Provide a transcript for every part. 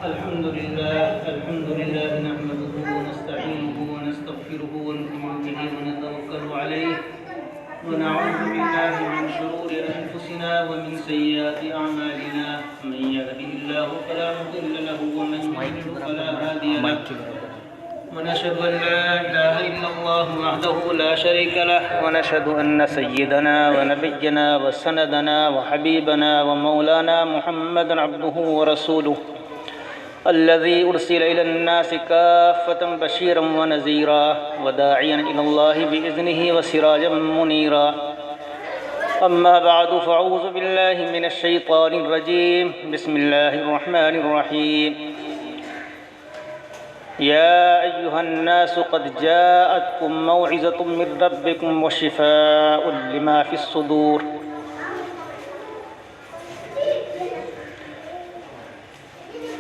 الحمد لله نحمده ونستعينه ونستغفره ونؤمن به ونتوكل عليه ونعوذ بالله من شرور أنفسنا ومن سيئات أعمالنا من يهده الله فلا مضل له ومن يضلل فلا هادي له ونشهد أن لا إله إلا الله وحده لا شريك له ونشهد أن سيدنا ونبينا وسندنا وحبيبنا ومولانا محمدا عبده ورسوله الذي أرسل إلى الناس كافة بشيرا ونذيرا وداعيا إلى الله بإذنه وسراجا منيرا أما بعد فأعوذ بالله من الشيطان الرجيم بسم الله الرحمن الرحيم يا أيها الناس قد جاءتكم موعظة من ربكم وشفاء لما في الصدور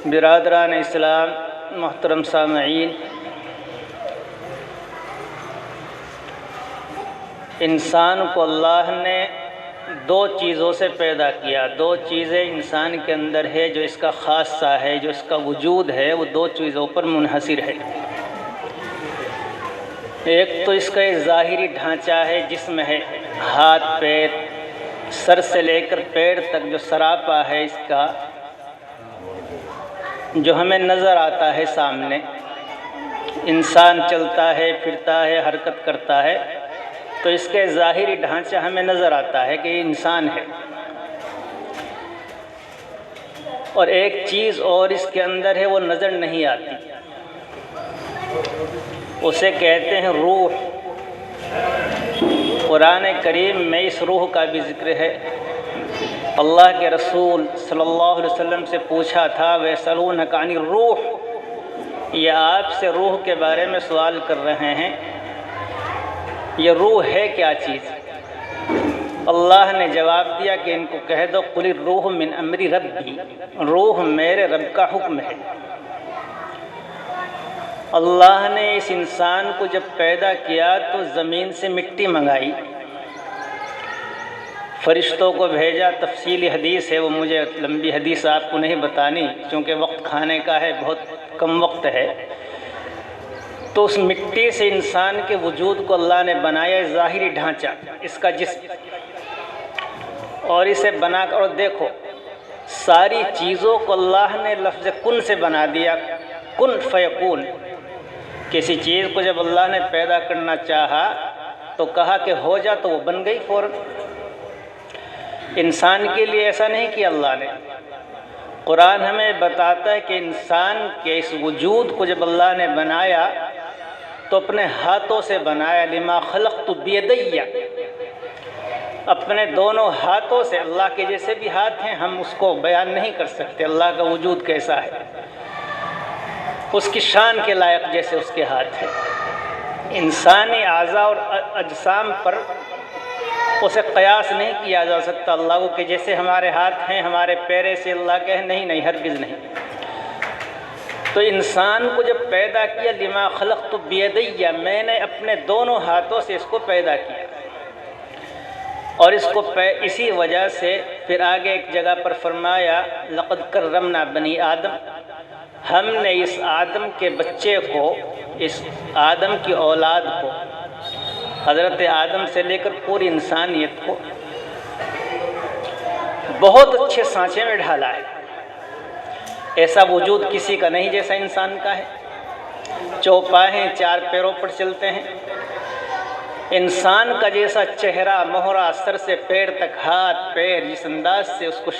برادران اسلام، محترم سامعین، انسان کو اللہ نے دو چیزوں سے پیدا کیا. دو چیزیں انسان کے اندر ہے جو اس کا خاصہ ہے، جو اس کا وجود ہے، وہ دو چیزوں پر منحصر ہے. ایک تو اس کا ایک ظاہری ڈھانچہ ہے، جسم ہے، ہاتھ پیر، سر سے لے کر پیر تک جو سراپا ہے اس کا، جو ہمیں نظر آتا ہے سامنے. انسان چلتا ہے، پھرتا ہے، حرکت کرتا ہے تو اس کے ظاہری ڈھانچہ ہمیں نظر آتا ہے کہ یہ انسان ہے. اور ایک چیز اور اس کے اندر ہے، وہ نظر نہیں آتی، اسے کہتے ہیں روح. قرآن کریم میں اس روح کا بھی ذکر ہے. اللہ کے رسول صلی اللہ علیہ وسلم سے پوچھا تھا وَيَسْأَلُونَكَ عَنِ الرُّوحِ، یہ آپ سے روح کے بارے میں سوال کر رہے ہیں، یہ روح ہے کیا چیز؟ اللہ نے جواب دیا کہ ان کو کہہ دو قُلِ الرُّوحُ مِنْ أَمْرِ رَبِّي، روح میرے رب کا حکم ہے. اللہ نے اس انسان کو جب پیدا کیا تو زمین سے مٹی منگائی، فرشتوں کو بھیجا. تفصیلی حدیث ہے، وہ مجھے لمبی حدیث آپ کو نہیں بتانی چونکہ وقت کھانے کا ہے، بہت کم وقت ہے. تو اس مٹی سے انسان کے وجود کو اللہ نے بنایا، ظاہری ڈھانچہ اس کا جسم، اور اسے بنا کر، اور دیکھو ساری چیزوں کو اللہ نے لفظ کن سے بنا دیا، کن فیکون. کسی چیز کو جب اللہ نے پیدا کرنا چاہا تو کہا کہ ہو جا، تو وہ بن گئی فوراً. انسان کے لیے ایسا نہیں کیا اللہ نے. قرآن ہمیں بتاتا ہے کہ انسان کے اس وجود کو جب اللہ نے بنایا تو اپنے ہاتھوں سے بنایا. لما خلقت بیدی، اپنے دونوں ہاتھوں سے. اللہ کے جیسے بھی ہاتھ ہیں، ہم اس کو بیان نہیں کر سکتے اللہ کا وجود کیسا ہے، اس کی شان کے لائق جیسے اس کے ہاتھ ہیں. انسانی اعضاء اور اجسام پر اسے قیاس نہیں کیا جا سکتا اللہ کو کہ جیسے ہمارے ہاتھ ہیں، ہمارے پیرے سے اللہ کہے، نہیں، ہرگز نہیں. تو انسان کو جب پیدا کیا، لما خلقت بیدی، میں نے اپنے دونوں ہاتھوں سے اس کو پیدا کیا. اور اس کو اسی وجہ سے پھر آگے ایک جگہ پر فرمایا لقد کرمنا بنی آدم، ہم نے اس آدم کے بچے کو، اس آدم کی اولاد کو، حضرت آدم سے لے کر پوری انسانیت کو بہت اچھے سانچے میں ڈھالا ہے. ایسا وجود کسی کا نہیں جیسا انسان کا ہے. چوپائے ہیں، چار پیروں پر چلتے ہیں. انسان کا جیسا چہرہ مہرہ، سر سے پیر تک، ہاتھ پیر، جس انداز سے اس کو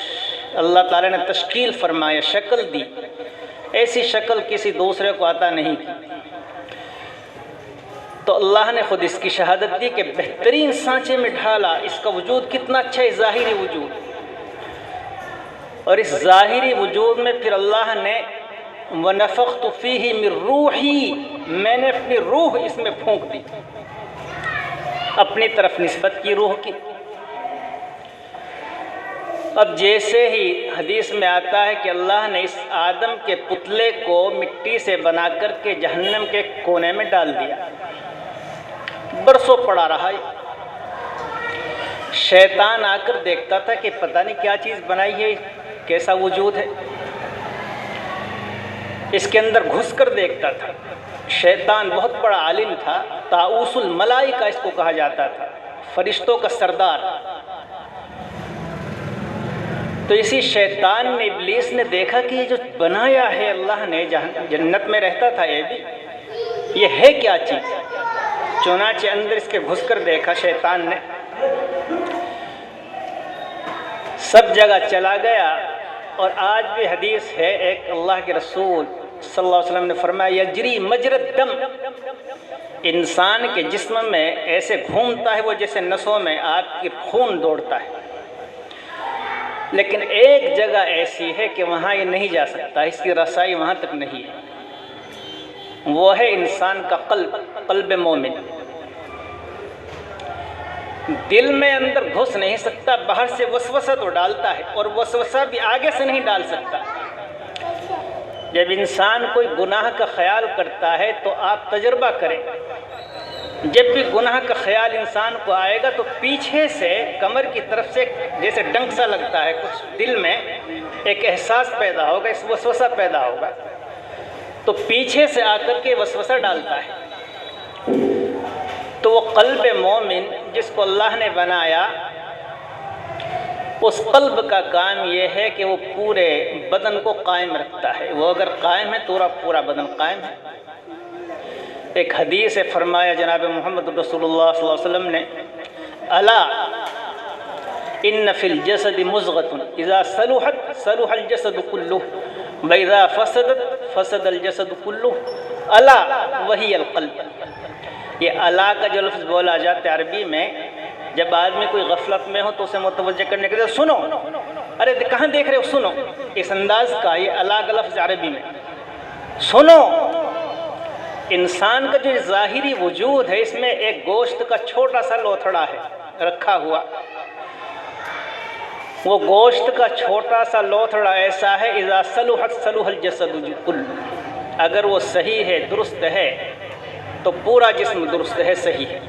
اللہ تعالیٰ نے تشکیل فرمایا، شکل دی، ایسی شکل کسی دوسرے کو عطا نہیں کی. تو اللہ نے خود اس کی شہادت دی کہ بہترین سانچے میں ڈھالا. اس کا وجود کتنا اچھا ہے، ظاہری وجود. اور اس ظاہری وجود میں پھر اللہ نے وَنَفَخْتُ فِيهِ مِن رُّوحِي، میں نے اپنی روح اس میں پھونک دی، اپنی طرف نسبت کی روح کی. اب جیسے ہی حدیث میں آتا ہے کہ اللہ نے اس آدم کے پتلے کو مٹی سے بنا کر کے جہنم کے کونے میں ڈال دیا، برسوں پڑا رہا. شیطان آ کر دیکھتا تھا کہ پتہ نہیں کیا چیز بنائی ہے، کیسا وجود ہے. اس کے اندر گھس کر دیکھتا تھا۔ شیطان بہت بڑا عالم تھا، طاؤس الملائکہ اس کو کہا جاتا تھا، فرشتوں کا سردار۔ تو اسی شیطان نے، ابلیس نے دیکھا کہ یہ جو بنایا ہے اللہ نے، جنت میں رہتا تھا یہ بھی، یہ ہے کیا چیز؟ چنانچہ اندر اس کے گھس کر دیکھا شیطان نے، سب جگہ چلا گیا۔ اور آج بھی حدیث ہے، ایک اللہ کے رسول صلی اللہ علیہ وسلم نے فرمایا یجری مجرى الدم، انسان کے جسم میں ایسے گھومتا ہے وہ جیسے نسوں میں آپ کی خون دوڑتا ہے، لیکن ایک جگہ ایسی ہے کہ وہاں یہ نہیں جا سکتا، اس کی رسائی وہاں تک نہیں ہے، وہ ہے انسان کا قلب، قلب مومن۔ دل میں اندر گھس نہیں سکتا، باہر سے وسوسہ تو ڈالتا ہے، اور وسوسہ بھی آگے سے نہیں ڈال سکتا۔ جب انسان کوئی گناہ کا خیال کرتا ہے تو آپ تجربہ کریں، جب بھی گناہ کا خیال انسان کو آئے گا تو پیچھے سے کمر کی طرف سے جیسے ڈنک سا لگتا ہے، کچھ دل میں ایک احساس پیدا ہوگا، اس وسوسہ پیدا ہوگا، تو پیچھے سے آ کر کے وسوسہ ڈالتا ہے۔ تو وہ قلب مومن جس کو اللہ نے بنایا، اس قلب کا کام یہ ہے کہ وہ پورے بدن کو قائم رکھتا ہے، وہ اگر قائم ہے تو پورا بدن قائم ہے۔ ایک حدیث ہے، فرمایا جناب محمد رسول اللہ صلی اللہ علیہ وسلم نے، الا ان فی الجسد مضغۃ اذا صلحت صلح الجسد کلہ واذا فسدت فسد الجسد کلہ الا وہی القلب۔ یہ الا کا جو لفظ بولا جاتا ہے عربی میں، جب آدمی کوئی غفلت میں ہو تو اسے متوجہ کرنے کے لیے سنو، ارے کہاں دیکھ رہے ہو، سنو، اس انداز کا یہ الا کا لفظ عربی میں، سنو۔ انسان کا جو ظاہری وجود ہے اس میں ایک گوشت کا چھوٹا سا لوتھڑا ہے رکھا ہوا، وہ گوشت کا چھوٹا سا لوتھڑا ایسا ہے اذا صلحت صلح الجسد کل، اگر وہ صحیح ہے، درست ہے، تو پورا جسم درست ہے، صحیح ہے،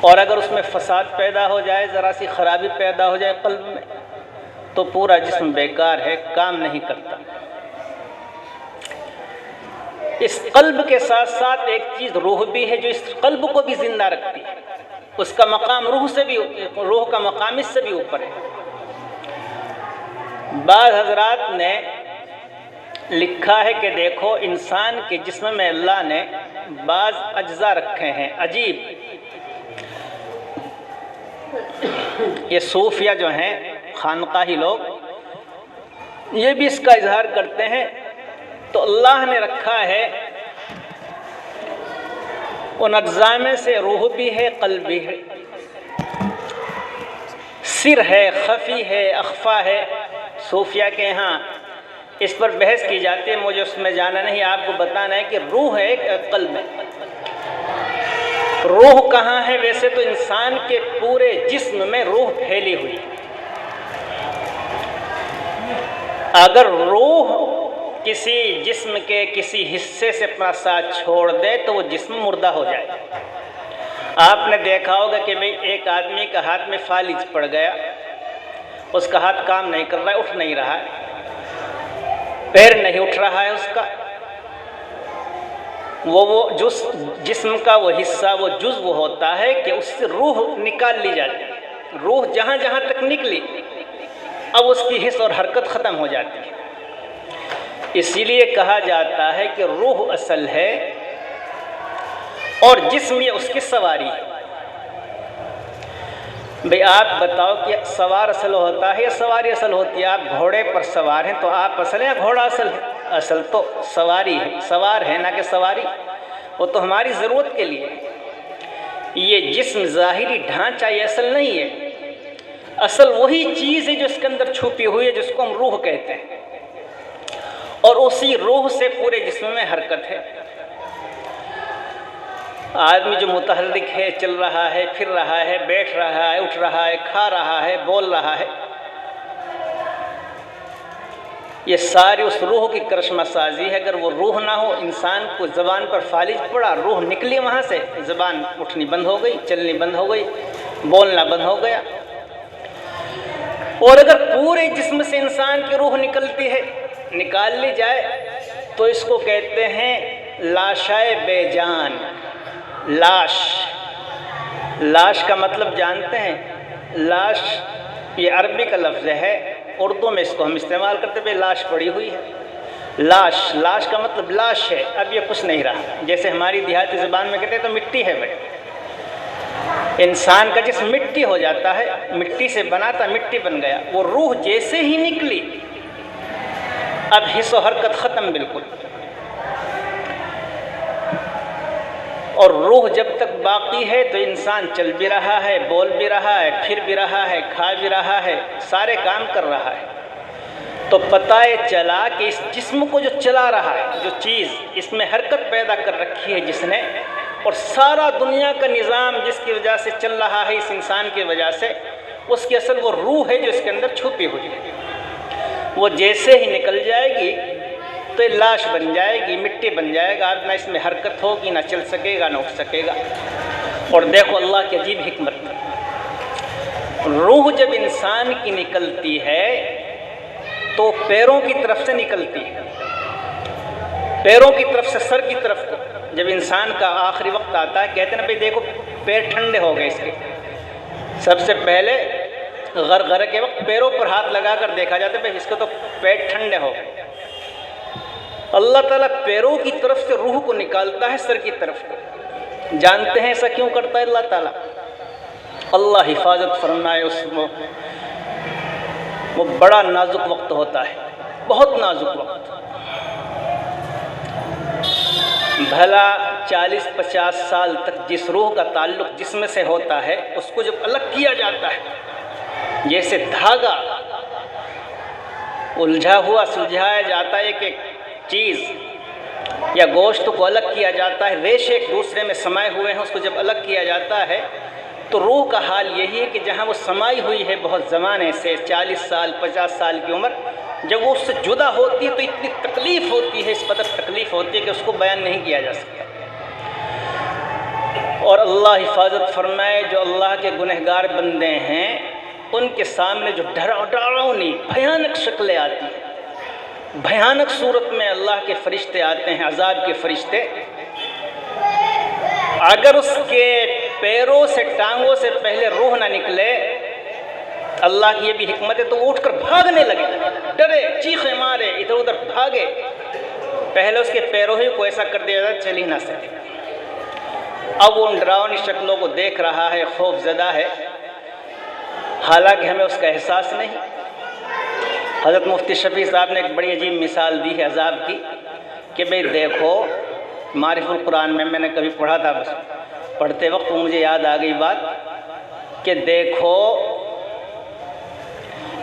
اور اگر اس میں فساد پیدا ہو جائے، ذرا سی خرابی پیدا ہو جائے قلب میں، تو پورا جسم بیکار ہے، کام نہیں کرتا۔ اس قلب کے ساتھ ساتھ ایک چیز روح بھی ہے جو اس قلب کو بھی زندہ رکھتی ہے، اس کا مقام روح کا مقام اس سے بھی اوپر ہے۔ بعض حضرات نے لکھا ہے کہ دیکھو انسان کے جسم میں اللہ نے بعض اجزاء رکھے ہیں عجیب، یہ صوفیہ جو ہیں، خانقاہی لوگ، یہ بھی اس کا اظہار کرتے ہیں۔ تو اللہ نے رکھا ہے ان اجزاء میں سے روح بھی ہے، قلب بھی ہے، سر ہے، خفی ہے، اخفا ہے۔ صوفیہ کے ہاں اس پر بحث کی جاتی ہے، مجھے اس میں جانا نہیں، آپ کو بتانا ہے کہ روح ہے کہ قلب ہے۔ روح کہاں ہے؟ ویسے تو انسان کے پورے جسم میں روح پھیلی ہوئی، اگر روح کسی جسم کے کسی حصے سے اپنا ساتھ چھوڑ دے تو وہ جسم مردہ ہو جائے۔ آپ نے دیکھا ہوگا کہ بھئی ایک آدمی کا ہاتھ میں فالج پڑ گیا، اس کا ہاتھ کام نہیں کر رہا ہے، اٹھ نہیں رہا ہے، پیر نہیں اٹھ رہا ہے اس کا، وہ جسم کا وہ حصہ، وہ جزو ہوتا ہے کہ اس سے روح نکال لی جاتی ہے۔ روح جہاں جہاں تک نکلی، اب اس کی حس اور حرکت ختم ہو جاتی ہے۔ اسی لیے کہا جاتا ہے کہ روح اصل ہے اور جسم یہ اس کی سواری ہے۔ بھئی آپ بتاؤ کہ سوار اصل ہوتا ہے یا سواری اصل ہوتی ہے؟ آپ گھوڑے پر سوار ہیں تو آپ اصل ہیں یا گھوڑا اصل ہے؟ اصل تو سواری ہے، سوار ہے نہ کہ سواری، وہ تو ہماری ضرورت کے لیے۔ یہ جسم ظاہری ڈھانچہ یہ اصل نہیں ہے، اصل وہی چیز ہے جو اس کے اندر چھپی ہوئی ہے، جس کو ہم روح کہتے ہیں، اور اسی روح سے پورے جسم میں حرکت ہے۔ آدمی جو متحرک ہے، چل رہا ہے، پھر رہا ہے، بیٹھ رہا ہے، اٹھ رہا ہے، کھا رہا ہے، بول رہا ہے، یہ ساری اس روح کی کرشمہ سازی ہے۔ اگر وہ روح نہ ہو، انسان کو زبان پر فالج پڑا، روح نکلی وہاں سے، زبان اٹھنی بند ہو گئی، چلنی بند ہو گئی، بولنا بند ہو گیا۔ اور اگر پورے جسم سے انسان کی روح نکلتی ہے، نکال لی جائے تو اس کو کہتے ہیں لاشائے بے جان۔ لاش، لاش کا مطلب جانتے ہیں؟ لاش یہ عربی کا لفظ ہے، اردو میں اس کو ہم استعمال کرتے ہیں، لاش پڑی ہوئی ہے۔ لاش، لاش کا مطلب لاش ہے، اب یہ کچھ نہیں رہا۔ جیسے ہماری دیہاتی زبان میں کہتے ہیں تو مٹی ہے بھائی، انسان کا جسم مٹی ہو جاتا ہے، مٹی سے بنا تھا مٹی بن گیا، وہ روح جیسے ہی نکلی اب حس و حرکت ختم بالکل۔ اور روح جب تک باقی ہے تو انسان چل بھی رہا ہے، بول بھی رہا ہے، پھر بھی رہا ہے، کھا بھی رہا ہے، سارے کام کر رہا ہے۔ تو پتہ چلا کہ اس جسم کو جو چلا رہا ہے، جو چیز اس میں حرکت پیدا کر رکھی ہے جس نے، اور سارا دنیا کا نظام جس کی وجہ سے چل رہا ہے اس انسان کی وجہ سے، اس کی اصل وہ روح ہے جو اس کے اندر چھپی ہوئی ہے۔ وہ جیسے ہی نکل جائے گی تو یہ لاش بن جائے گی، مٹی بن جائے گا، نہ اس میں حرکت ہوگی، نہ چل سکے گا، نہ اٹھ سکے گا۔ اور دیکھو اللہ کی عجیب حکمت، روح جب انسان کی نکلتی ہے تو پیروں کی طرف سے نکلتی ہے، پیروں کی طرف سے، سر کی طرف کو۔ جب انسان کا آخری وقت آتا ہے کہتے ہیں نا بھائی دیکھو پیر ٹھنڈے ہو گئے اس کے، سب سے پہلے غرغرے کے وقت پیروں پر ہاتھ لگا کر دیکھا جاتا ہے بھائی اس کے تو پیٹ ٹھنڈے ہو گئے۔ اللہ تعالیٰ پیروں کی طرف سے روح کو نکالتا ہے سر کی طرف کو۔ جانتے ہیں ایسا کیوں کرتا ہے اللہ تعالیٰ؟ اللہ حفاظت فرمائے، اس وہ بڑا نازک وقت ہوتا ہے، بہت نازک وقت۔ بھلا 40-50 سال تک جس روح کا تعلق جسم سے ہوتا ہے اس کو جب الگ کیا جاتا ہے، جیسے دھاگا الجھا ہوا سلجھایا جاتا ہے ایک چیز، یا گوشت کو الگ کیا جاتا ہے، ریشے ایک دوسرے میں سمائے ہوئے ہیں، اس کو جب الگ کیا جاتا ہے تو روح کا حال یہی ہے کہ جہاں وہ سمائی ہوئی ہے بہت زمانے سے، 40 سال 50 سال کی عمر، جب وہ اس سے جدا ہوتی ہے تو اتنی تکلیف ہوتی ہے، اس قدر تکلیف ہوتی ہے کہ اس کو بیان نہیں کیا جا سکتا۔ اور اللہ حفاظت فرمائے جو اللہ کے گنہگار بندے ہیں ان کے سامنے جو ڈراؤنی بھیانک شکلیں آتی ہیں، بھیانک صورت میں اللہ کے فرشتے آتے ہیں، عذاب کے فرشتے، اگر اس کے پیروں سے ٹانگوں سے پہلے روح نہ نکلے، اللہ کی یہ بھی حکمت ہے، تو وہ اٹھ کر بھاگنے لگے، ڈرے، چیخے مارے، ادھر ادھر بھاگے۔ پہلے اس کے پیروں ہی کو ایسا کر دیا جاتا چل ہی نہ سکے۔ اب وہ ان ڈراؤنی شکلوں کو دیکھ رہا ہے، خوف زدہ ہے، حالانکہ ہمیں اس کا احساس نہیں۔ حضرت مفتی شفیع صاحب نے ایک بڑی عجیب مثال دی ہے عذاب کی کہ بھئی دیکھو، معرف القرآن میں نے کبھی پڑھا تھا، بس پڑھتے وقت مجھے یاد آ گئی بات کہ دیکھو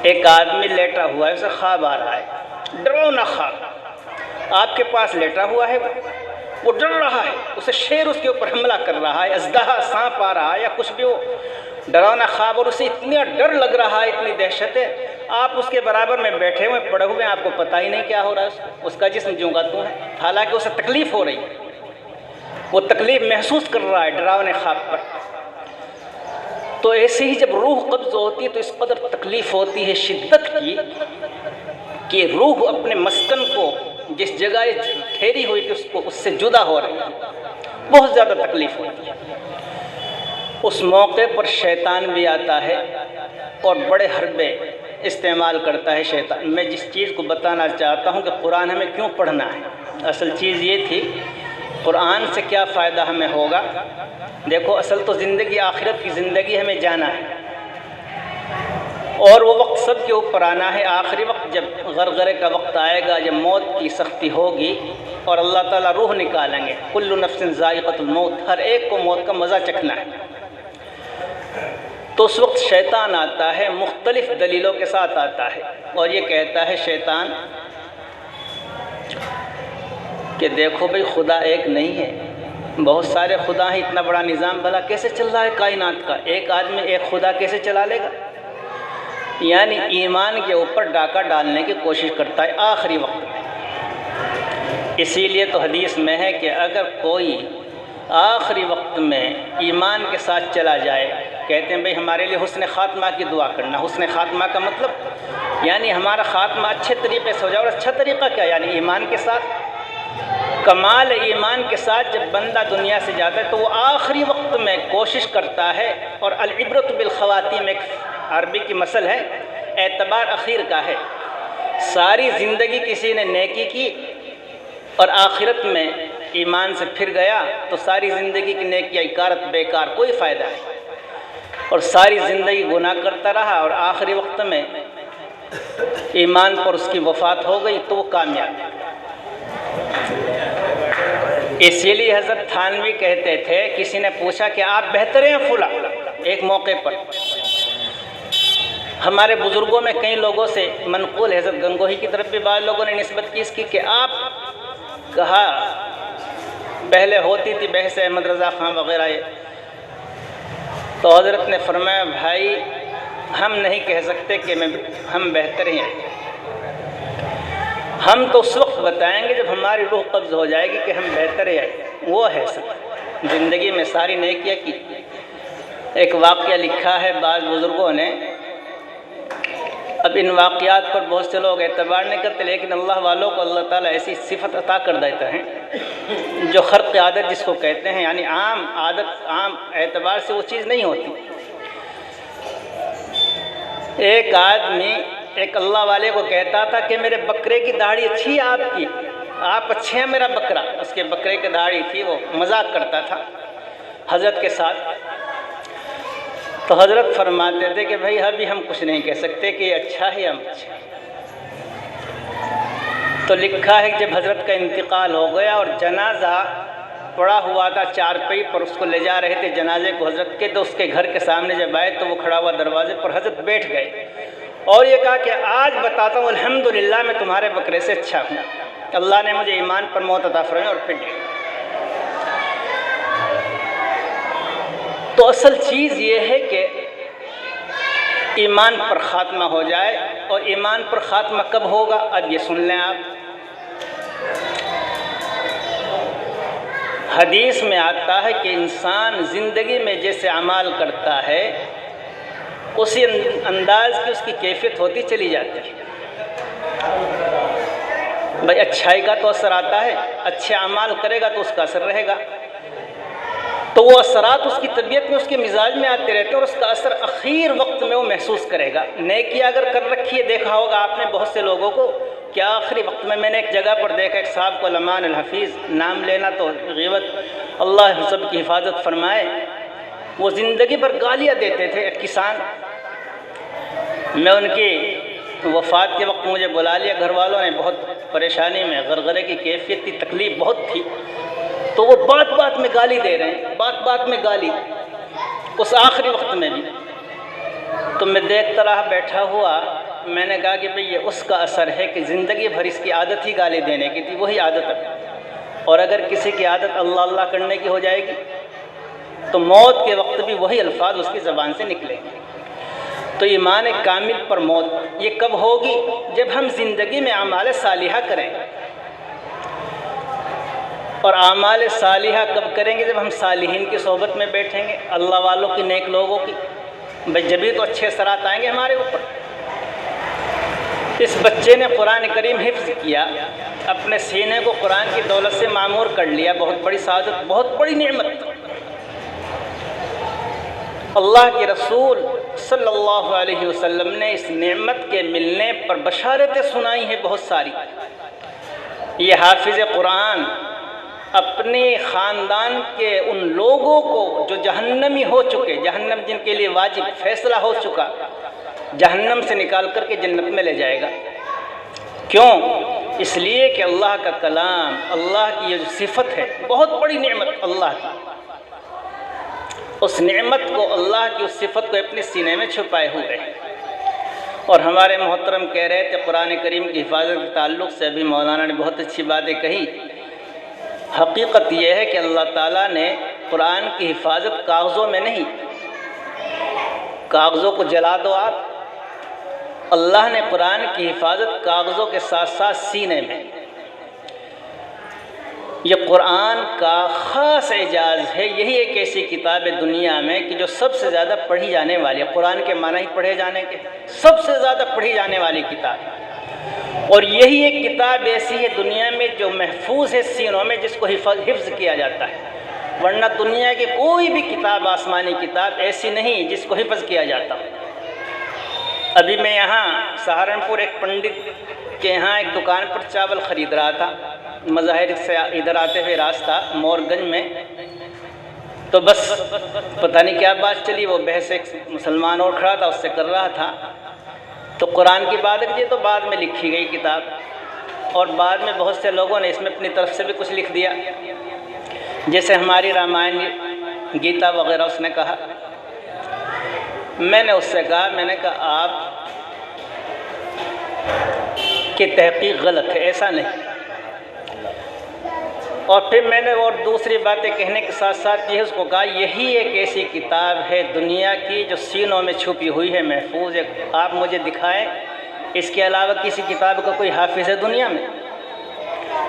ایک آدمی لیٹا ہوا ہے، اسے خواب آ رہا ہے، ڈراؤنا خواب، آپ کے پاس لیٹا ہوا ہے، وہ ڈر رہا ہے، اسے شیر اس کے اوپر حملہ کر رہا ہے، اژدہا سانپ آ رہا ہے یا کچھ بھی ہو، ڈراؤنا خواب، اور اسے اتنا ڈر لگ رہا ہے، اتنی دہشت ہے، آپ اس کے برابر میں بیٹھے ہوئے پڑے ہوئے ہیں، آپ کو پتہ ہی نہیں کیا ہو رہا ہے، اس کا جسم جوں کا توں ہے، حالانکہ اسے تکلیف ہو رہی ہے، وہ تکلیف محسوس کر رہا ہے ڈراؤنے خواب پر۔ تو ایسے ہی جب روح قبض ہوتی ہے تو اس قدر تکلیف ہوتی ہے شدت کی کہ روح اپنے مسکن کو جس جگہ ٹھہری ہوئی تھی اس سے جدا ہو رہی ہے، بہت زیادہ تکلیف ہوتی ہے۔ اس موقع پر شیطان بھی آتا ہے اور بڑے حربے استعمال کرتا ہے شیطان۔ میں جس چیز کو بتانا چاہتا ہوں کہ قرآن ہمیں کیوں پڑھنا ہے، اصل چیز یہ تھی قرآن سے کیا فائدہ ہمیں ہوگا۔ دیکھو اصل تو زندگی، آخرت کی زندگی ہمیں جانا ہے، اور وہ وقت سب کے اوپر آنا ہے۔ آخری وقت جب غرغرے کا وقت آئے گا، جب موت کی سختی ہوگی اور اللہ تعالیٰ روح نکالیں گے، کل نفس ذائقۃ الموت، ہر ایک کو موت کا مزہ چکھنا ہے، تو اس وقت شیطان آتا ہے، مختلف دلیلوں کے ساتھ آتا ہے، اور یہ کہتا ہے شیطان کہ دیکھو بھئی خدا ایک نہیں ہے، بہت سارے خدا ہیں، اتنا بڑا نظام بھلا کیسے چل رہا ہے کائنات کا، ایک آدمی ایک خدا کیسے چلا لے گا؟ یعنی ایمان کے اوپر ڈاکہ ڈالنے کی کوشش کرتا ہے آخری وقت میں۔ اسی لیے تو حدیث میں ہے کہ اگر کوئی آخری وقت میں ایمان کے ساتھ چلا جائے، کہتے ہیں بھئی ہمارے لیے حسن خاتمہ کی دعا کرنا۔ حسن خاتمہ کا مطلب یعنی ہمارا خاتمہ اچھے طریقے سے ہو جائے، اور اچھا طریقہ کیا؟ یعنی ایمان کے ساتھ، کمال ایمان کے ساتھ جب بندہ دنیا سے جاتا ہے تو وہ آخری وقت میں کوشش کرتا ہے، اور العبرۃ بالخواتیم ایک عربی کی مثل ہے، اعتبار اخیر کا ہے۔ ساری زندگی کسی نے نیکی کی اور آخرت میں ایمان سے پھر گیا تو ساری زندگی کی نیکیاں کارت بیکار، کوئی فائدہ نہیں، اور ساری زندگی گناہ کرتا رہا اور آخری وقت میں ایمان پر اس کی وفات ہو گئی تو وہ کامیاب۔ اسی لیے حضرت تھانوی کہتے تھے، کسی نے پوچھا کہ آپ بہتر ہیں فلاں، ایک موقع پر ہمارے بزرگوں میں کئی لوگوں سے منقول، حضرت گنگوہی کی طرف بھی بعض لوگوں نے نسبت کی اس کی کہ آپ کہا پہلے ہوتی تھی بحث احمد رضا خان وغیرہ، تو حضرت نے فرمایا بھائی ہم نہیں کہہ سکتے کہ ہم بہتر ہیں، ہم تو اس وقت بتائیں گے جب ہماری روح قبض ہو جائے گی کہ ہم بہتر ہیں، وہ ہے سب زندگی میں ساری نیکیاں کی۔ ایک واقعہ لکھا ہے بعض بزرگوں نے، اب ان واقعات پر بہت سے لوگ اعتبار نہیں کرتے، لیکن اللہ والوں کو اللہ تعالیٰ ایسی صفت عطا کر دیتا ہے جو خرق عادت جس کو کہتے ہیں، یعنی عام عادت عام اعتبار سے وہ چیز نہیں ہوتی۔ ایک آدمی ایک اللہ والے کو کہتا تھا کہ میرے بکرے کی داڑھی اچھی ہے آپ کی، آپ اچھے ہیں میرا بکرا۔ اس کے بکرے کی داڑھی تھی، وہ مذاق کرتا تھا حضرت کے ساتھ، تو حضرت فرماتے تھے کہ بھائی ابھی ہم کچھ نہیں کہہ سکتے کہ یہ اچھا ہے یا اچھا۔ تو لکھا ہے کہ جب حضرت کا انتقال ہو گیا اور جنازہ پڑا ہوا تھا چارپائی پر، اس کو لے جا رہے تھے جنازے کو حضرت کے، تو اس کے گھر کے سامنے جب آئے تو وہ کھڑا ہوا دروازے پر، حضرت بیٹھ گئے اور یہ کہا کہ آج بتاتا ہوں الحمدللہ میں تمہارے بکرے سے اچھا ہوں، اللہ نے مجھے ایمان پر موت عطا فرمائی، اور پھر گئے۔ تو اصل چیز یہ ہے کہ ایمان پر خاتمہ ہو جائے، اور ایمان پر خاتمہ کب ہوگا اب یہ سن لیں آپ۔ حدیث میں آتا ہے کہ انسان زندگی میں جیسے اعمال کرتا ہے اسی انداز کی اس کی کیفیت ہوتی چلی جاتی ہے۔ بھائی اچھائی کا تو اثر آتا ہے، اچھے اعمال کرے گا تو اس کا اثر رہے گا، تو وہ اثرات اس کی طبیعت میں اس کے مزاج میں آتے رہتے ہیں، اور اس کا اثر اخیر وقت میں وہ محسوس کرے گا۔ نیکی اگر کر رکھی ہے، دیکھا ہوگا آپ نے بہت سے لوگوں کو کہ آخری وقت میں نے ایک جگہ پر دیکھا، ایک صاحب کو لمان الحفیظ، نام لینا تو غیبت، اللہ سب کی حفاظت فرمائے، وہ زندگی بھر گالیاں دیتے تھے۔ ایک کسان، میں ان کی وفات کے وقت مجھے بلا لیا، گھر والوں نے بہت پریشانی میں، غرغرے کی کیفیت تھی، تکلیف بہت تھی، تو وہ بات بات میں گالی دے رہے ہیں، بات بات میں گالی، اس آخری وقت میں بھی۔ تو میں دیکھتا رہا بیٹھا ہوا، میں نے کہا کہ بھئی یہ اس کا اثر ہے کہ زندگی بھر اس کی عادت ہی گالی دینے کی تھی، وہی عادت ہے، اور اگر کسی کی عادت اللہ اللہ کرنے کی ہو جائے گی تو موت کے وقت بھی وہی الفاظ اس کی زبان سے نکلیں گے۔ تو ایمان کامل پر موت یہ کب ہوگی؟ جب ہم زندگی میں اعمال صالحہ کریں، اور اعمال صالحہ کب کریں گے؟ جب ہم صالحین کی صحبت میں بیٹھیں گے، اللہ والوں کی، نیک لوگوں کی، بھئی جبھی تو اچھے اثرات آئیں گے ہمارے اوپر۔ اس بچے نے قرآن کریم حفظ کیا، اپنے سینے کو قرآن کی دولت سے معمور کر لیا، بہت بڑی سعادت، بہت بڑی نعمت۔ اللہ کے رسول صلی اللہ علیہ وسلم نے اس نعمت کے ملنے پر بشارتیں سنائی ہیں بہت ساری۔ یہ حافظ قرآن اپنے خاندان کے ان لوگوں کو جو جہنمی ہو چکے، جہنم جن کے لیے واجب فیصلہ ہو چکا، جہنم سے نکال کر کے جنت میں لے جائے گا۔ کیوں؟ اس لیے کہ اللہ کا کلام، اللہ کی یہ جو صفت ہے، بہت بڑی نعمت اللہ کی، اس نعمت کو، اللہ کی اس صفت کو اپنے سینے میں چھپائے ہوئے ہیں۔ اور ہمارے محترم کہہ رہے تھے قرآن کریم کی حفاظت کے تعلق سے، ابھی مولانا نے بہت اچھی باتیں کہی۔ حقیقت یہ ہے کہ اللہ تعالیٰ نے قرآن کی حفاظت کاغذوں میں نہیں، کاغذوں کو جلا دو آپ، اللہ نے قرآن کی حفاظت کاغذوں کے ساتھ ساتھ سینے میں۔ یہ قرآن کا خاص اعجاز ہے، یہی ایک ایسی کتاب ہے دنیا میں کہ جو سب سے زیادہ پڑھی جانے والی ہے۔ قرآن کے معنی ہی پڑھے جانے کے، سب سے زیادہ پڑھی جانے والی کتاب، اور یہی ایک کتاب ایسی ہے دنیا میں جو محفوظ ہے سینوں میں، جس کو حفظ کیا جاتا ہے، ورنہ دنیا کی کوئی بھی کتاب، آسمانی کتاب ایسی نہیں جس کو حفظ کیا جاتا۔ ابھی میں یہاں سہارنپور ایک پنڈت کے یہاں ایک دکان پر چاول خرید رہا تھا، مظاہر سے ادھر آتے ہوئے راستہ مور گنج میں، تو بس پتہ نہیں کیا بات چلی، وہ بحث ایک مسلمان اور کھڑا تھا اس سے کر رہا تھا، تو قرآن کی بات کی تو بعد میں لکھی گئی کتاب، اور بعد میں بہت سے لوگوں نے اس میں اپنی طرف سے بھی کچھ لکھ دیا، جیسے ہماری رامائن گیتا وغیرہ اس نے کہا۔ میں نے اس سے کہا، میں نے کہا آپ کی تحقیق غلط ہے، ایسا نہیں۔ اور پھر میں نے اور دوسری باتیں کہنے کے ساتھ ساتھ یہ اس کو کہا، یہی ایک ایسی کتاب ہے دنیا کی جو سینوں میں چھپی ہوئی ہے، محفوظ ہے، آپ مجھے دکھائیں اس کے علاوہ کسی کتاب کا کوئی حافظ ہے دنیا میں؟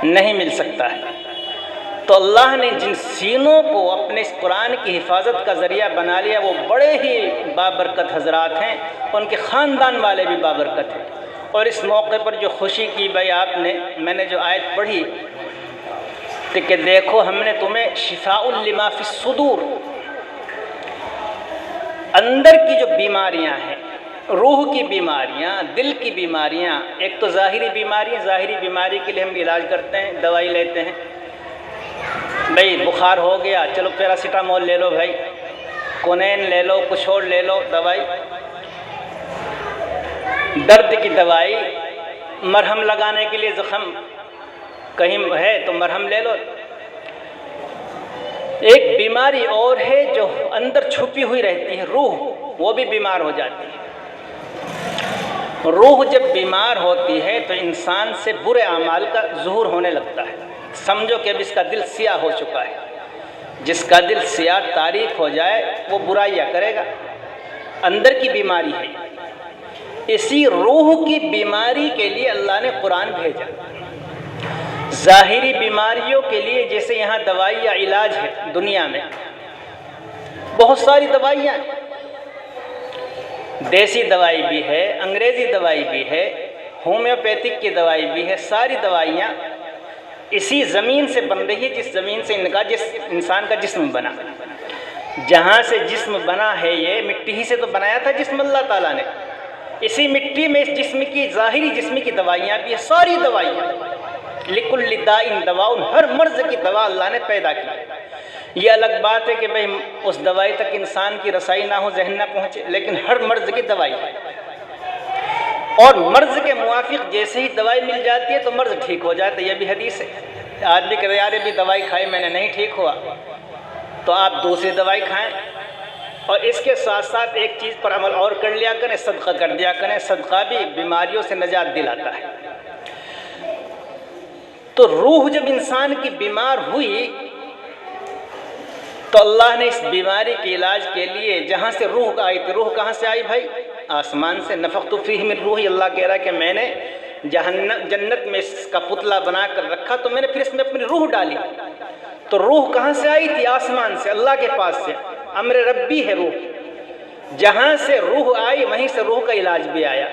نہیں مل سکتا ہے۔ تو اللہ نے جن سینوں کو اپنے اس قرآن کی حفاظت کا ذریعہ بنا لیا، وہ بڑے ہی بابرکت حضرات ہیں، ان کے خاندان والے بھی بابرکت ہیں۔ اور اس موقع پر جو خوشی کی بھائی آپ نے، میں نے جو آیت پڑھی کہ دیکھو ہم نے تمہیں شفاء لما فی الصدور، اندر کی جو بیماریاں ہیں، روح کی بیماریاں، دل کی بیماریاں، ایک تو ظاہری بیماری، ظاہری بیماری کے لیے ہم علاج کرتے ہیں، دوائی لیتے ہیں، بھائی بخار ہو گیا چلو پیراسیٹامول لے لو، بھائی کونین لے لو، کچھ اور لے لو دوائی، درد کی دوائی، مرہم لگانے کے لیے زخم کہیں ہے تو مرہم لے لو۔ ایک بیماری اور ہے جو اندر چھپی ہوئی رہتی ہے، روح، وہ بھی بیمار ہو جاتی ہے۔ روح جب بیمار ہوتی ہے تو انسان سے برے اعمال کا ظہور ہونے لگتا ہے، سمجھو کہ اب اس کا دل سیاہ ہو چکا ہے، جس کا دل سیاہ تاریک ہو جائے وہ برائیاں کرے گا، اندر کی بیماری ہے۔ اسی روح کی بیماری کے لیے اللہ نے قرآن بھیجا۔ ظاہری بیماریوں کے لیے جیسے یہاں دوائی یا علاج ہے، دنیا میں بہت ساری دوائیاں ہیں، دیسی دوائی بھی ہے، انگریزی دوائی بھی ہے، ہومیوپیتھک کی دوائی بھی ہے، ساری دوائیاں اسی زمین سے بن رہی ہے، جس زمین سے جس انسان کا جسم بنا، جہاں سے جسم بنا ہے، یہ مٹی ہی سے تو بنایا تھا جسم اللہ تعالیٰ نے، اسی مٹی میں اس جسم کی ظاہری جسم کی دوائیاں بھی ہیں، ساری دوائیاں، لکل داء دواء، ہر مرض کی دوا اللہ نے پیدا کی۔ یہ الگ بات ہے کہ بھئی اس دوائی تک انسان کی رسائی نہ ہو، ذہن نہ پہنچے، لیکن ہر مرض کی دوائی ہے، اور مرض کے موافق جیسے ہی دوائی مل جاتی ہے تو مرض ٹھیک ہو جاتا ہے، یہ بھی حدیث ہے۔ آدمی کہتے یار بھی دوائی کھائی میں نے نہیں ٹھیک ہوا، تو آپ دوسری دوائی کھائیں، اور اس کے ساتھ ساتھ ایک چیز پر عمل اور کر لیا کریں، صدقہ کر دیا کریں، صدقہ بھی بیماریوں سے نجات دلاتا ہے۔ تو روح جب انسان کی بیمار ہوئی تو اللہ نے اس بیماری کے علاج کے لیے جہاں سے روح آئی تھی، روح کہاں سے آئی بھائی؟ آسمان سے۔ نفخت فیہ من روحی، اللہ کہہ رہا ہے کہ میں نے جنت میں اس کا پتلا بنا کر رکھا تو میں نے پھر اس میں اپنی روح ڈالی، تو روح کہاں سے آئی تھی؟ آسمان سے، اللہ کے پاس سے، امر ربی ہے روح، جہاں سے روح آئی وہیں سے روح کا علاج بھی آیا۔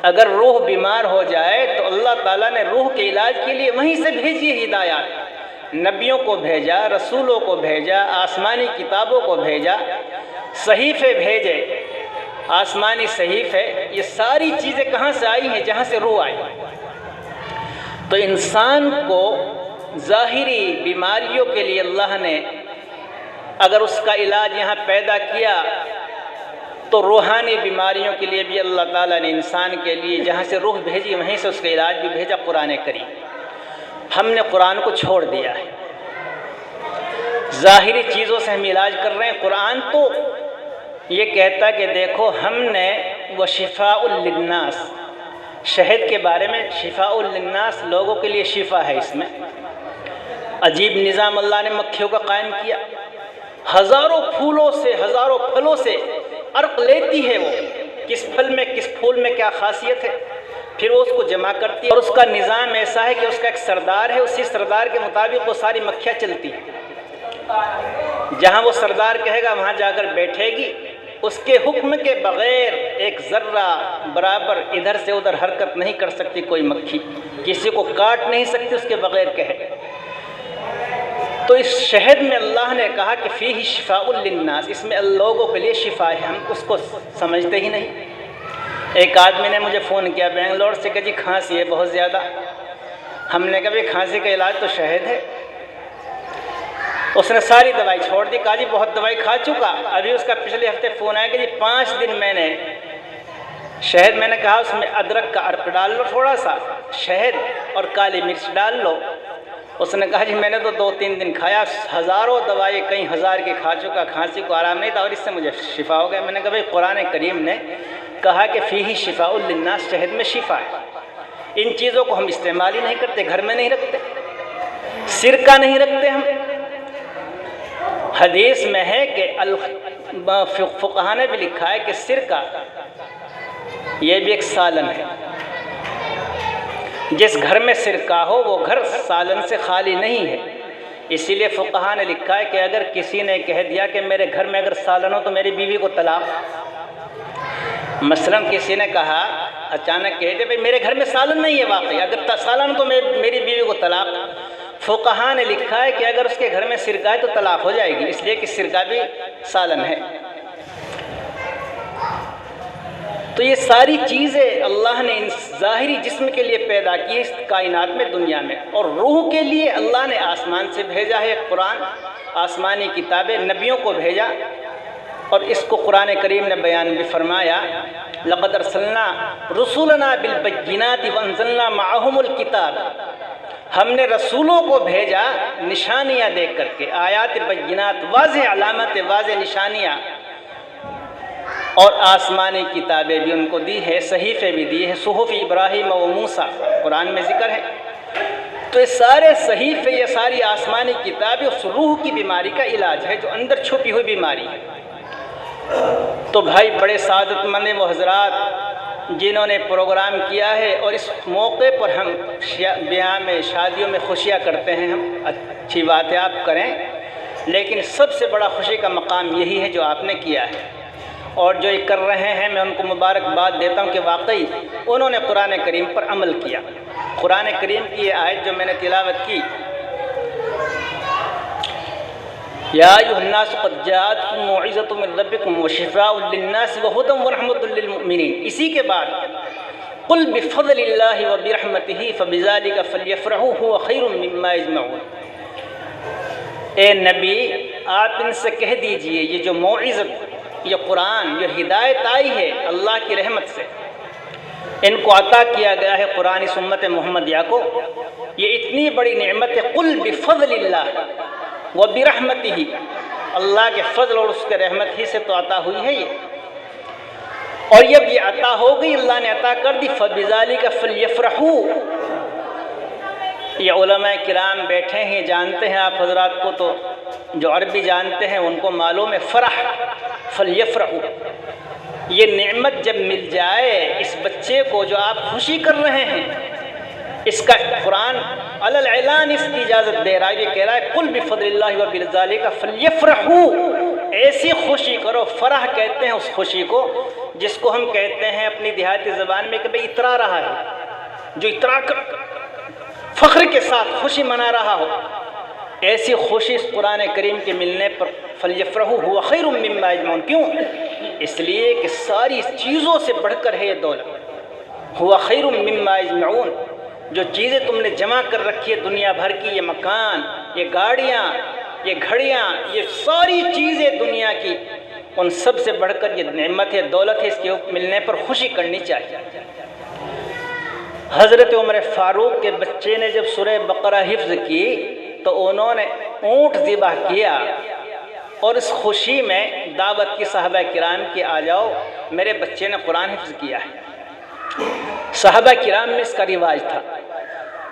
اگر روح بیمار ہو جائے تو اللہ تعالیٰ نے روح کے علاج کے لیے وہیں سے بھیجی ہدایات، نبیوں کو بھیجا، رسولوں کو بھیجا، آسمانی کتابوں کو بھیجا، صحیفے بھیجے، آسمانی صحیفے، یہ ساری چیزیں کہاں سے آئی ہیں؟ جہاں سے روح آئی۔ تو انسان کو ظاہری بیماریوں کے لیے اللہ نے اگر اس کا علاج یہاں پیدا کیا تو روحانی بیماریوں کے لیے بھی اللہ تعالیٰ نے انسان کے لیے جہاں سے روح بھیجی وہیں سے اس کا علاج بھی بھیجا، قرآن کریم۔ ہم نے قرآن کو چھوڑ دیا ہے، ظاہری چیزوں سے ہم علاج کر رہے ہیں۔ قرآن تو یہ کہتا کہ دیکھو ہم نے وشفاء للناس، شہد کے بارے میں شفاء للناس، لوگوں کے لیے شفا ہے، اس میں عجیب نظام اللہ نے مکھیوں کا قائم کیا، ہزاروں پھولوں سے، ہزاروں پھلوں سے عرق لیتی ہے، وہ کس پھل میں کس پھول میں کیا خاصیت ہے، پھر وہ اس کو جمع کرتی ہے، اور اس کا نظام ایسا ہے کہ اس کا ایک سردار ہے، اسی سردار کے مطابق وہ ساری مکھیاں چلتی ہیں، جہاں وہ سردار کہے گا وہاں جا کر بیٹھے گی، اس کے حکم کے بغیر ایک ذرہ برابر ادھر سے ادھر حرکت نہیں کر سکتی کوئی مکھی، کسی کو کاٹ نہیں سکتی اس کے بغیر کہے۔ تو اس شہد میں اللہ نے کہا کہ فیہ شفاء للناس، اس میں لوگوں کے لیے شفا ہے، ہم اس کو سمجھتے ہی نہیں۔ ایک آدمی نے مجھے فون کیا بنگلور سے کہ جی کھانسی ہے بہت زیادہ۔ ہم نے کہا بھئی کھانسی کا علاج تو شہد ہے۔ اس نے ساری دوائی چھوڑ دی، کہا جی بہت دوائی کھا چکا۔ ابھی اس کا پچھلے ہفتے فون آیا کہ جی 5 دن میں نے شہد، میں نے کہا اس میں ادرک کا عرق ڈال لو تھوڑا سا، شہد اور کالی مرچ ڈال لو۔ اس نے کہا جی میں نے تو 2-3 دن کھایا، ہزاروں دوائی کئی ہزار کی کھا چکا، کھانسی کو آرام نہیں تھا اور اس سے مجھے شفا ہو گیا۔ میں نے کہا بھئی قرآن کریم نے کہا کہ فیہ شفاء للناس، شہد میں شفا ہے۔ ان چیزوں کو ہم استعمال ہی نہیں کرتے، گھر میں نہیں رکھتے، سرکہ نہیں رکھتے ہم۔ حدیث میں ہے کہ فقہاء نے بھی لکھا ہے کہ سرکہ یہ بھی ایک سالن ہے، جس گھر میں سرکہ ہو وہ گھر سالن سے خالی نہیں ہے۔ اسی لیے فقہاء نے لکھا ہے کہ اگر کسی نے کہہ دیا کہ میرے گھر میں اگر سالن ہو تو میری بیوی کو طلاق، مثلا کسی نے کہا اچانک کہہ دے بھئی میرے گھر میں سالن نہیں ہے، واقعی اگر سالن تو میری بیوی کو طلاق، فقہاء نے لکھا ہے کہ اگر اس کے گھر میں سرکہ ہے تو طلاق ہو جائے گی، اس لیے کہ سرکہ بھی سالن ہے۔ تو یہ ساری چیزیں اللہ نے ان ظاہری جسم کے لیے پیدا کی اس کائنات میں، دنیا میں، اور روح کے لیے اللہ نے آسمان سے بھیجا ہے قرآن، آسمانی کتابیں، نبیوں کو بھیجا، اور اس کو قرآن کریم نے بیان بھی فرمایا لقد ارسلنا رسولنا بالبینات وانزلنا معهم الکتاب، ہم نے رسولوں کو بھیجا نشانیاں دے کر کے، آیات بینات، واضح علامت، واضح نشانیاں، اور آسمانی کتابیں بھی ان کو دی ہے، صحیفے بھی دی ہے، صحف ابراہیم و موسیٰ قرآن میں ذکر ہے۔ تو یہ سارے صحیفے، یہ ساری آسمانی کتابیں اس روح کی بیماری کا علاج ہے جو اندر چھپی ہوئی بیماری ہے۔ تو بھائی بڑے سعادت مند وہ حضرات جنہوں نے پروگرام کیا ہے، اور اس موقع پر ہم بیاہ میں، شادیوں میں خوشیاں کرتے ہیں، ہم اچھی باتیں آپ کریں، لیکن سب سے بڑا خوشی کا مقام یہی ہے جو آپ نے کیا ہے، اور جو یہ کر رہے ہیں میں ان کو مبارکباد دیتا ہوں کہ واقعی انہوں نے قرآن کریم پر عمل کیا۔ قرآن کریم کی یہ آیت جو میں نے تلاوت کی، یا ایھا الناس قد جاءتکم موعظۃ من ربکم وشفاء للناس وہدی ورحمۃ للمؤمنین، اسی کے بعد قل بفضل اللہ وبرحمتہ فبذلک فلیفرحوا ھو خیر مما یجمعون، اے نبی آپ ان سے کہہ دیجئے یہ جو موعظت، یہ قرآن، یہ ہدایت آئی ہے اللہ کی رحمت سے، ان کو عطا کیا گیا ہے قرآن اس امت محمدیہ کو، یہ اتنی بڑی نعمت ہے، قل بفضل اللہ وبرحمتہ، اللہ کے فضل اور اس کے رحمت ہی سے تو عطا ہوئی ہے یہ، اور جب یہ عطا ہو گئی، اللہ نے عطا کر دی، فبذالک فلیفرحوا، یہ علماء کرام بیٹھے ہیں، جانتے ہیں آپ حضرات کو، تو جو عربی جانتے ہیں ان کو معلوم ہے، فرح، فلیفرحوا، یہ نعمت جب مل جائے اس بچے کو جو آپ خوشی کر رہے ہیں، اس کا قرآن علی الاعلان اس کی اجازت دے رہا ہے، یہ کہہ رہا ہے قل بفضل اللہ وبذالک فلیفرحوا، ایسی خوشی کرو، فرح کہتے ہیں اس خوشی کو جس کو ہم کہتے ہیں اپنی دیہاتی زبان میں کہ بھئی اترا رہا ہے، جو اترا کر فخر کے ساتھ خوشی منا رہا ہو، ایسی خوشی اس قرآن کریم کے ملنے پر فلیفرحوا ھو خیر مما یجمعون، کیوں؟ اس لیے کہ ساری چیزوں سے بڑھ کر ہے یہ دولت، ھو خیر مما یجمعون، جو چیزیں تم نے جمع کر رکھی ہے دنیا بھر کی، یہ مکان، یہ گاڑیاں، یہ گھڑیاں، یہ ساری چیزیں دنیا کی، ان سب سے بڑھ کر یہ نعمت ہے، دولت ہے، اس کے ملنے پر خوشی کرنی چاہیے۔ حضرت عمر فاروق کے بچے نے جب سورہ بقرہ حفظ کی تو انہوں نے اونٹ ذبح کیا، اور اس خوشی میں دعوت کی صحابہ کرام کی، آ جاؤ میرے بچے نے قرآن حفظ کیا ہے۔ صحابہ کرام میں اس کا رواج تھا،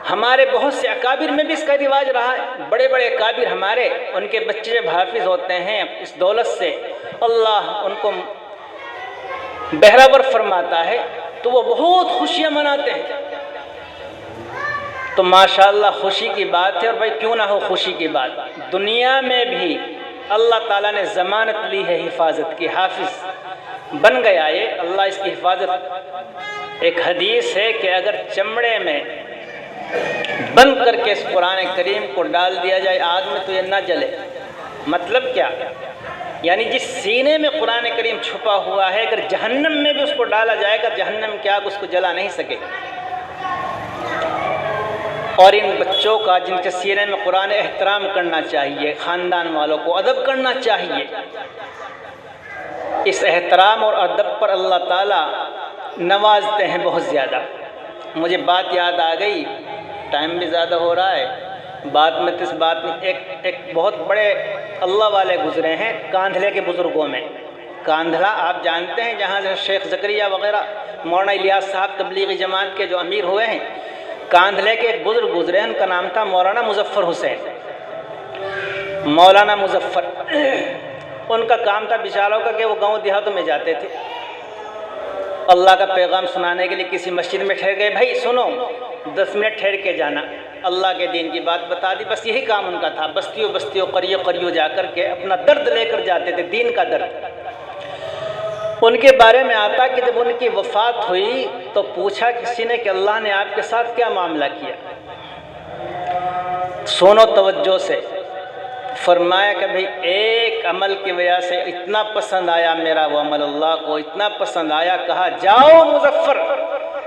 ہمارے بہت سے اکابر میں بھی اس کا رواج رہا ہے، بڑے بڑے اکابر ہمارے، ان کے بچے جب حافظ ہوتے ہیں اس دولت سے اللہ ان کو بہرور فرماتا ہے تو وہ بہت خوشیاں مناتے ہیں۔ تو ماشاءاللہ خوشی کی بات ہے، اور بھائی کیوں نہ ہو خوشی کی بات، دنیا میں بھی اللہ تعالیٰ نے ضمانت لی ہے حفاظت کی، حافظ بن گیا یہ، اللہ اس کی حفاظت۔ ایک حدیث ہے کہ اگر چمڑے میں بند کر کے اس قرآن کریم کو ڈال دیا جائے آگ میں تو یہ نہ جلے۔ مطلب کیا؟ یعنی جس سینے میں قرآن کریم چھپا ہوا ہے اگر جہنم میں بھی اس کو ڈالا جائے گا جہنم کی آگ اس کو جلا نہیں سکے۔ اور ان بچوں کا جن کے سینے میں قرآن احترام کرنا چاہیے، خاندان والوں کو ادب کرنا چاہیے۔ اس احترام اور ادب پر اللہ تعالیٰ نوازتے ہیں بہت زیادہ۔ مجھے بات یاد آ گئی، ٹائم بھی زیادہ ہو رہا ہے، بات میں اس بات میں ایک بہت بڑے اللہ والے گزرے ہیں کاندھلے کے بزرگوں میں۔ کاندھلا آپ جانتے ہیں جہاں سے شیخ زکریہ وغیرہ، مولانا الیاس صاحب تبلیغی جماعت کے جو امیر ہوئے ہیں، کاندھلے کے ایک بزرگ گزرے ہیں، ان کا نام تھا مولانا مظفر حسین، مولانا مظفر۔ ان کا کام تھا بیچاروں کا کہ وہ گاؤں دیہاتوں میں جاتے تھے، اللہ کا پیغام سنانے کے لیے کسی مسجد میں ٹھہر گئے، بھائی سنو 10 منٹ ٹھہر کے جانا، اللہ کے دین کی بات بتا دی، بس یہی کام ان کا تھا۔ بستیوں بستیوں قریوں قریوں جا کر کے اپنا درد لے کر جاتے تھے، دین کا درد۔ ان کے بارے میں آتا کہ جب ان کی وفات ہوئی تو پوچھا کسی نے کہ اللہ نے آپ کے ساتھ کیا معاملہ کیا؟ سنو توجہ سے، فرمایا کہ بھئی ایک عمل کی وجہ سے اتنا پسند آیا میرا وہ عمل، اللہ کو اتنا پسند آیا، کہا جاؤ مظفر،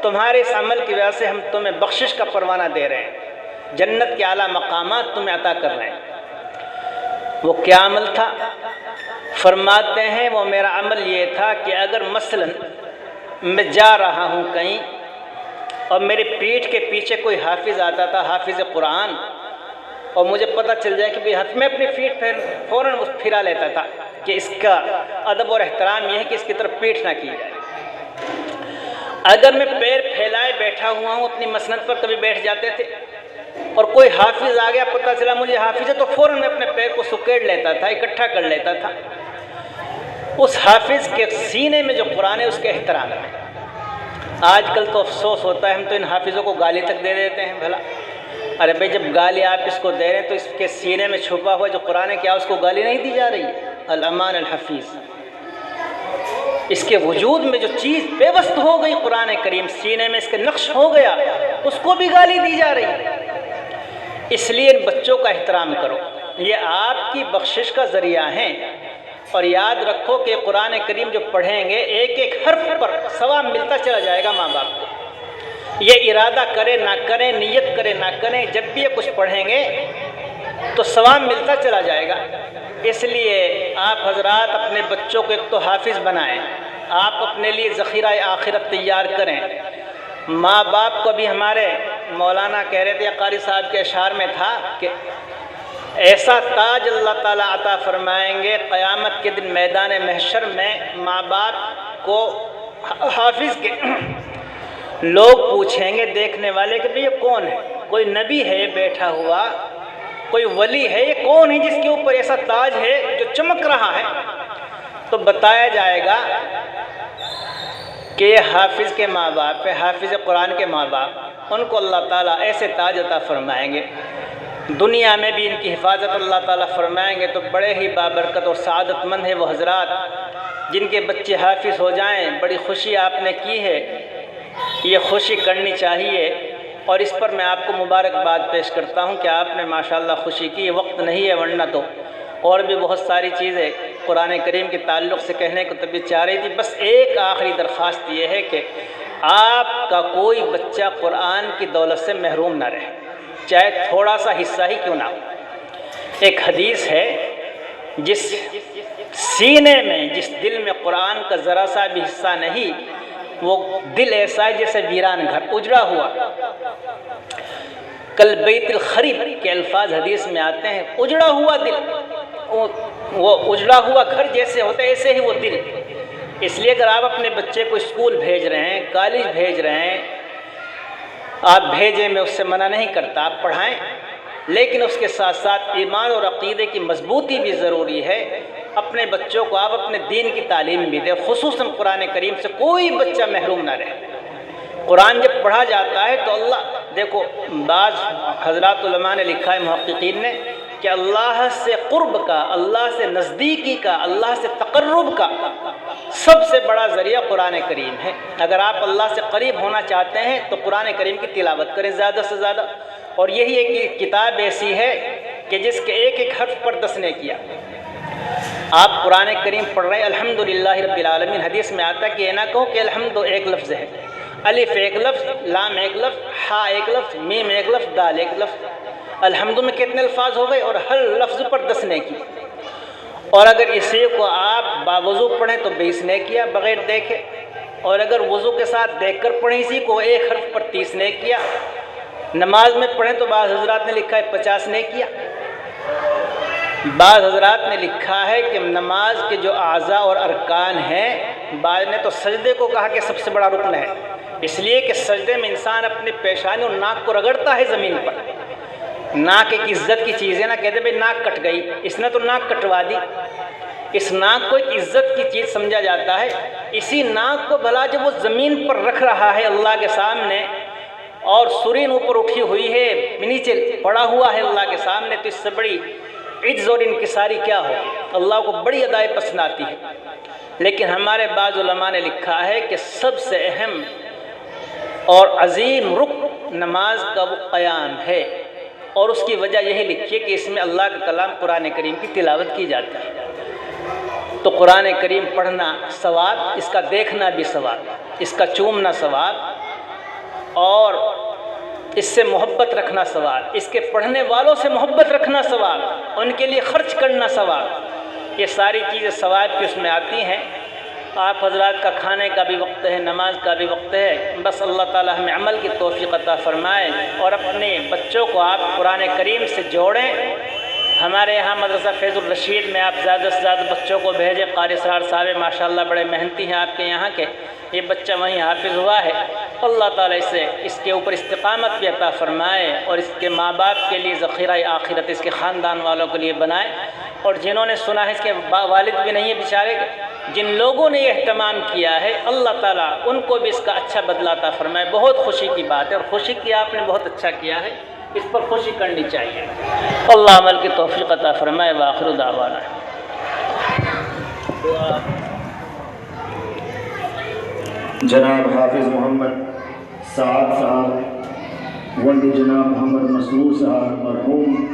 تمہارے اس عمل کی وجہ سے ہم تمہیں بخشش کا پروانہ دے رہے ہیں، جنت کے اعلیٰ مقامات تمہیں عطا کر رہے ہیں۔ وہ کیا عمل تھا؟ فرماتے ہیں وہ میرا عمل یہ تھا کہ اگر مثلاً میں جا رہا ہوں کہیں اور میری پیٹھ کے پیچھے کوئی حافظ آتا تھا، حافظ قرآن، اور مجھے پتہ چل جائے کہ میں اپنی پیٹھ فوراً پھرا لیتا تھا کہ اس کا ادب اور احترام یہ ہے کہ اس کی طرف پیٹھ نہ کی جائے۔ اگر میں پیر پھیلائے بیٹھا ہوا ہوں اپنی مسند پر، کبھی بیٹھ جاتے تھے اور کوئی حافظ آ گیا، پتہ چلا مجھے حافظ ہے، تو فوراً میں اپنے پیر کو سکیڑ لیتا تھا، اکٹھا کر لیتا تھا۔ اس حافظ کے سینے میں جو قرآن ہے اس کے احترام ہے۔ آج کل تو افسوس ہوتا ہے ہم تو ان حافظوں کو گالی تک دے دیتے ہیں۔ بھلا ارے بھائی جب گالی آپ اس کو دے رہے ہیں تو اس کے سینے میں چھپا ہوا جو قرآن ہے کیا اس کو گالی نہیں دی جا رہی ہے؟ الامان الحفیظ، اس کے وجود میں جو چیز پیوست ہو گئی قرآن کریم، سینے میں اس کے نقش ہو گیا، اس کو بھی گالی دی جا رہی ہے۔ اس لیے ان بچوں کا احترام کرو، یہ آپ کی بخشش کا ذریعہ ہیں۔ اور یاد رکھو کہ قرآن کریم جو پڑھیں گے ایک ایک حرف پر ثواب ملتا چلا جائے گا ماں باپ کو۔ یہ ارادہ کرے نہ کریں، نیت کرے نہ کریں، جب بھی یہ کچھ پڑھیں گے تو ثواب ملتا چلا جائے گا۔ اس لیے آپ حضرات اپنے بچوں کو ایک تو حافظ بنائیں، آپ اپنے لیے ذخیرہ آخرت تیار کریں۔ ماں باپ کو بھی ہمارے مولانا کہہ رہے تھے، قاری صاحب کے اشعار میں تھا کہ ایسا تاج اللہ تعالیٰ عطا فرمائیں گے قیامت کے دن میدان محشر میں ماں باپ کو حافظ کے لوگ پوچھیں گے دیکھنے والے کہ یہ کون ہے؟ کوئی نبی ہے بیٹھا ہوا، کوئی ولی ہے، یہ کون ہے جس کے اوپر ایسا تاج ہے جو چمک رہا ہے؟ تو بتایا جائے گا کہ یہ حافظ کے ماں باپ ہے، حافظ قرآن کے ماں باپ، ان کو اللہ تعالیٰ ایسے تاج عطا فرمائیں گے، دنیا میں بھی ان کی حفاظت اللہ تعالیٰ فرمائیں گے۔ تو بڑے ہی بابرکت اور سعادت مند ہے وہ حضرات جن کے بچے حافظ ہو جائیں، بڑی خوشی آپ نے کی ہے، یہ خوشی کرنی چاہیے۔ اور اس پر میں آپ کو مبارکباد پیش کرتا ہوں کہ آپ نے ماشاءاللہ خوشی کی۔ وقت نہیں ہے ورنہ تو اور بھی بہت ساری چیزیں قرآن کریم کے تعلق سے کہنے کو طبیعت چاہ رہی تھی۔ بس ایک آخری درخواست یہ ہے کہ آپ کا کوئی بچہ قرآن کی دولت سے محروم نہ رہے، چاہے تھوڑا سا حصہ ہی کیوں نہ ہو۔ ایک حدیث ہے، جس سینے میں، جس دل میں قرآن کا ذرا سا بھی حصہ نہیں، وہ دل ایسا ہے جیسے ویران گھر، اجڑا ہوا، کل بیت الخریب کے الفاظ حدیث میں آتے ہیں، اجڑا ہوا دل، وہ اجڑا ہوا گھر جیسے ہوتا ہے ایسے ہی وہ دل۔ اس لیے اگر آپ اپنے بچے کو اسکول بھیج رہے ہیں، کالج بھیج رہے ہیں، آپ بھیجیں، میں اس سے منع نہیں کرتا، آپ پڑھائیں، لیکن اس کے ساتھ ساتھ ایمان اور عقیدے کی مضبوطی بھی ضروری ہے۔ اپنے بچوں کو آپ اپنے دین کی تعلیم بھی دیں، خصوصاً قرآن کریم سے کوئی بچہ محروم نہ رہے۔ قرآن جب پڑھا جاتا ہے تو اللہ، دیکھو بعض حضرات علماء نے لکھا ہے، محققین نے، کہ اللہ سے قرب کا، اللہ سے نزدیکی کا، اللہ سے تقرب کا سب سے بڑا ذریعہ قرآن کریم ہے۔ اگر آپ اللہ سے قریب ہونا چاہتے ہیں تو قرآن کریم کی تلاوت کریں زیادہ سے زیادہ، اور یہی ایک کتاب ایسی ہے کہ جس کے ایک ایک حرف پر 10 نیکیاں۔ آپ قرآن کریم پڑھ رہے ہیں الحمدللہ رب العالمین، حدیث میں آتا ہے کہ یہ نہ کہو کہ الحمد ایک لفظ ہے، الف ایک لفظ، لام ایک لفظ، ہا ایک لفظ، میم ایک لفظ، دال ایک لفظ۔ الحمد میں کتنے الفاظ ہو گئے؟ اور ہر لفظ پر 10 نیکی۔ اور اگر اسی کو آپ باوضو پڑھیں تو 20 نیکیاں بغیر دیکھے، اور اگر وضو کے ساتھ دیکھ کر پڑھیں اسی کو ایک حرف پر 30 نیکیاں۔ نماز میں پڑھیں تو بعض حضرات نے لکھا ہے 50 نیکیاں۔ بعض حضرات نے لکھا ہے کہ نماز کے جو اعضاء اور ارکان ہیں، بعض نے تو سجدے کو کہا کہ سب سے بڑا رکن ہے، اس لیے کہ سجدے میں انسان اپنی پیشانی اور ناک کو رگڑتا ہے زمین پر۔ ناک ایک عزت کی چیز ہے، نہ کہتے بھائی ناک کٹ گئی، اس نے تو ناک کٹوا دی۔ اس ناک کو ایک عزت کی چیز سمجھا جاتا ہے۔ اسی ناک کو بھلا جب وہ زمین پر رکھ رہا ہے اللہ کے سامنے، اور سرین اوپر اٹھی ہوئی ہے، نیچے پڑا ہوا ہے اللہ کے سامنے، تو اس سے بڑی عجز اور انکساری کیا ہو؟ اللہ کو بڑی ادائیں پسند آتی ہے۔ لیکن ہمارے بعض علماء نے لکھا ہے کہ سب سے اہم اور عظیم رکن نماز کا وہ قیام ہے، اور اس کی وجہ یہی لکھی ہے کہ اس میں اللہ کا کلام قرآن کریم کی تلاوت کی جاتی ہے۔ تو قرآن کریم پڑھنا ثواب، اس کا دیکھنا بھی ثواب، اس کا چومنا ثواب، اور اس سے محبت رکھنا ثواب، اس کے پڑھنے والوں سے محبت رکھنا ثواب، ان کے لیے خرچ کرنا ثواب، یہ ساری چیزیں ثواب کی اس میں آتی ہیں۔ آپ حضرات کا کھانے کا بھی وقت ہے، نماز کا بھی وقت ہے، بس اللہ تعالی ہمیں عمل کی توفیق عطا فرمائے، اور اپنے بچوں کو آپ قرآن کریم سے جوڑیں۔ ہمارے یہاں مدرسہ فیض الرشید میں آپ زیادہ سے زیادہ بچوں کو بھیجیں۔ قاری اسرار صاحب ماشاءاللہ بڑے محنتی ہیں آپ کے یہاں کے، یہ بچہ وہیں حافظ ہوا ہے، اللہ تعالیٰ اسے اس کے اوپر استقامت بھی عطا فرمائے، اور اس کے ماں باپ کے لیے ذخیرہ آخرت اس کے خاندان والوں کے لیے بنائے، اور جنہوں نے سنا ہے اس کے والد بھی نہیں ہے بیچارے، جن لوگوں نے یہ اہتمام کیا ہے اللہ تعالیٰ ان کو بھی اس کا اچھا بدلہ عطا فرمائے۔ بہت خوشی کی بات ہے، اور خوشی کی آپ نے بہت اچھا کیا ہے، اس پر خوشی کرنی چاہیے۔ اللہ عمل کی توفیق عطا فرمائے۔ وآخر دعوانا جناب حافظ محمد سعد صاحب، والد جناب محمد مسرور صاحب مرحوم